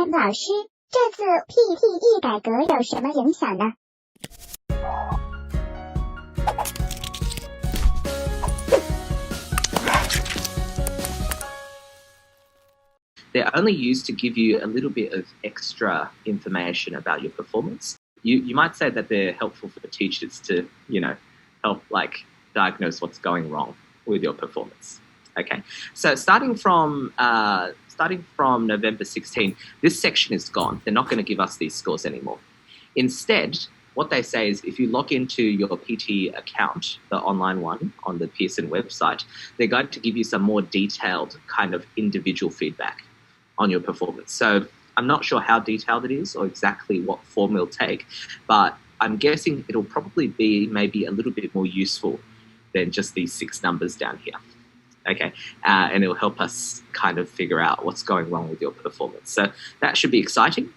天老师，这次 PTE 改革有什么影响呢？ They're only used to give you a little bit of extra information about your performance. You might say that they're helpful for the teachers to, help diagnose what's going wrong with your performance. Okay, so starting from November 16, this section is gone. They're not going to give us these scores anymore. Instead, what they say is if you log into your PTE account, the online one on the Pearson website, they're going to give you some more detailed kind of individual feedback on your performance. So I'm not sure how detailed it is or exactly what form it'll take, but I'm guessing it'll probably be maybe a little bit more useful than just these 6 numbers down here. Okay, and it'll help us kind of figure out what's going wrong with your performance. So that should be exciting.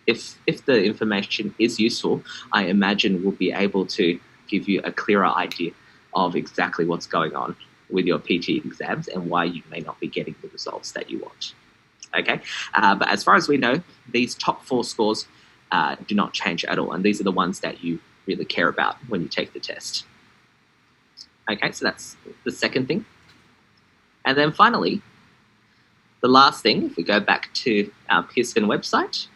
If the information is useful, I imagine we'll be able to give you a clearer idea of exactly what's going on with your PTE exams and why you may not be getting the results that you want. Okay, but as far as we know, these top 4 scores do not change at all, and these are the ones that you really care about when you take the test. Okay, so that's the second thing. And then finally, the last thing, if we go back to our Pearson website,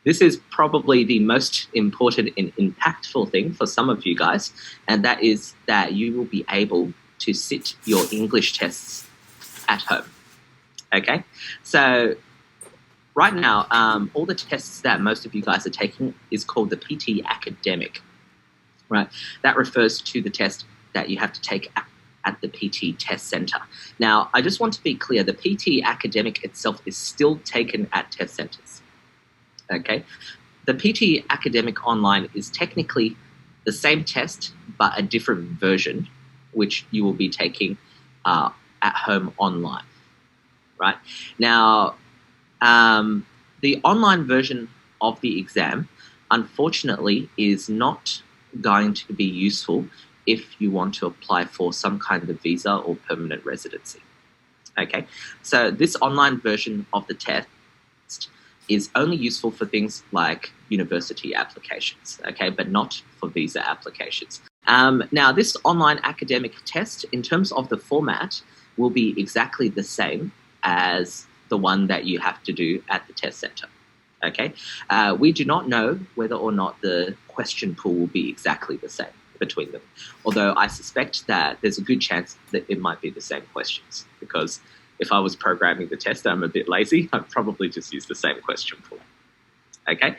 this is probably the most important and impactful thing for some of you guys, and that is that you will be able to sit your English tests at home. Okay, so right now, all the tests that most of you guys are taking is called the PTE Academic, right? That refers to the test that you have to take at the PTE Test Centre. Now, I just want to be clear, the PTE Academic itself is still taken at test centres, okay? The PTE Academic Online is technically the same test, but a different version, which you will be taking at home online, right? Now, the online version of the exam, unfortunately, is not going to be useful if you want to apply for some kind of visa or permanent residency. Okay, so this online version of the test is only useful for things like university applications, okay, but not for visa applications. Now, this online academic test, in terms of the format, will be exactly the same as the one that you have to do at the test centre. Okay, we do not know whether or not the question pool will be exactly the same between them, although I suspect that there's a good chance that it might be the same questions, because if I was programming the test, I'm a bit lazy, I'd probably just use the same question pool. Okay,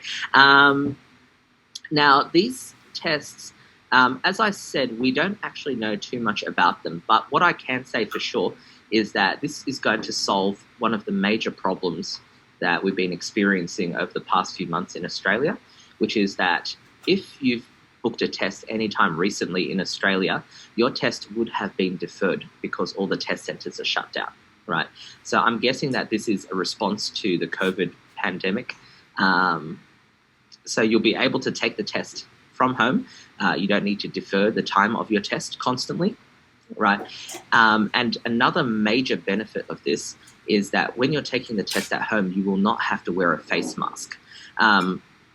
now these tests, as I said, we don't actually know too much about them, but what I can say for sure is that this is going to solve one of the major problems that we've been experiencing over the past few months in Australia, which is that if you've booked a test anytime recently in Australia, your test would have been deferred because all the test centres are shut down, right? So I'm guessing that this is a response to the COVID pandemic. So you'll be able to take the test from home. You don't need to defer the time of your test constantly, right? And another major benefit of this is that when you're taking the test at home, you will not have to wear a face mask.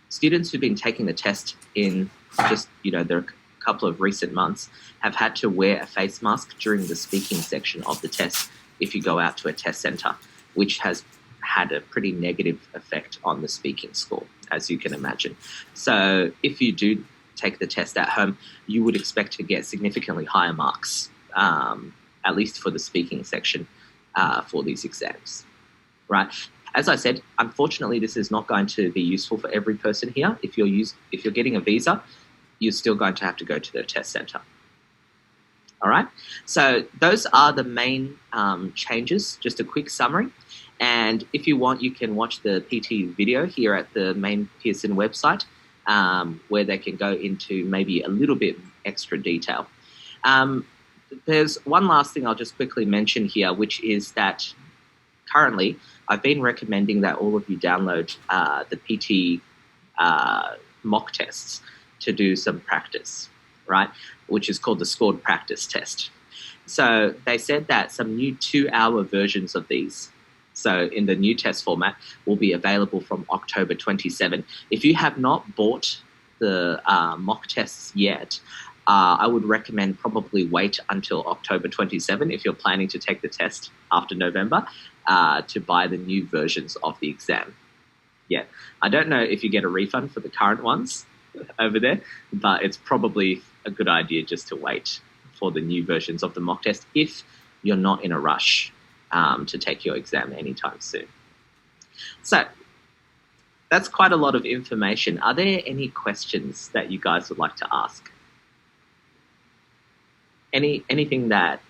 Students who've been taking the test in just, there are a couple of recent months have had to wear a face mask during the speaking section of the test if you go out to a test centre, which has had a pretty negative effect on the speaking score, as you can imagine. So if you do take the test at home, you would expect to get significantly higher marks, at least for the speaking section for these exams, right? As I said, unfortunately, this is not going to be useful for every person here. If you're getting a visa, you're still going to have to go to the test centre. All right, so those are the main changes, just a quick summary. And if you want, you can watch the PT video here at the main Pearson website, where they can go into maybe a little bit extra detail. There's one last thing I'll just quickly mention here, which is that currently I've been recommending that all of you download the PT mock tests to do some practice, right? Which is called the scored practice test. So they said that some new 2-hour versions of these so in the new test format, will be available from October 27. If you have not bought the mock tests yet, I would recommend probably wait until October 27 if you're planning to take the test after November to buy the new versions of the exam. Yeah, I don't know if you get a refund for the current ones over there, but it's probably a good idea just to wait for the new versions of the mock test if you're not in a rush to take your exam anytime soon. So that's quite a lot of information. Are there any questions that you guys would like to ask? Anything that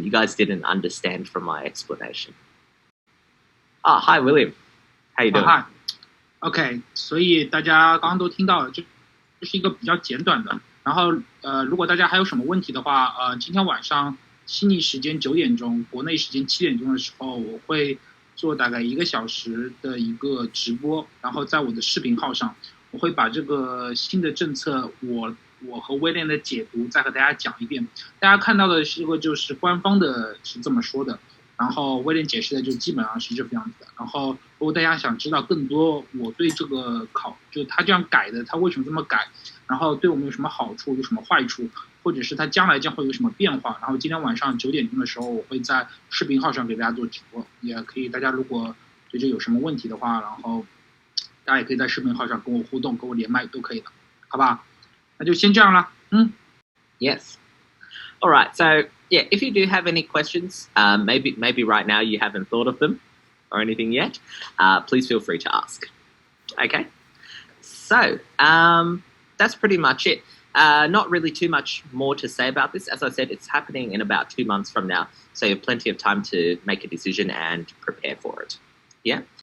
you guys didn't understand from my explanation? Oh, hi, William. How you doing? Hi. OK， 所以大家刚刚都听到了，这是一个比较简短的。然后如果大家还有什么问题的话，今天晚上悉尼时间9点钟，国内时间7点钟的时候，我会做大概1个小时的一个直播，然后在我的视频号上，我会把这个新的政策我和威廉的解读再和大家讲一遍。大家看到的这个就是官方的是这么说的，然后威廉解释的就基本上是这个样子的。然后如果大家想知道更多我对这个就他这样改的，他为什么这么改，然后对我们有什么好处，有什么坏处，或者是他将来将会有什么变化，然后今天晚上9点钟的时候，我会在视频号上给大家做直播，也可以大家如果对这有什么问题的话，然后大家也可以在视频号上跟我互动，跟我连麦都可以的，好吧？那就先这样了。Yes. All right. So yeah, if you do have any questions, maybe right now you haven't thought of them or anything yet, please feel free to ask. Okay. So that's pretty much it. Not really too much more to say about this. As I said, it's happening in about 2 months from now, so you have plenty of time to make a decision and prepare for it. Yeah.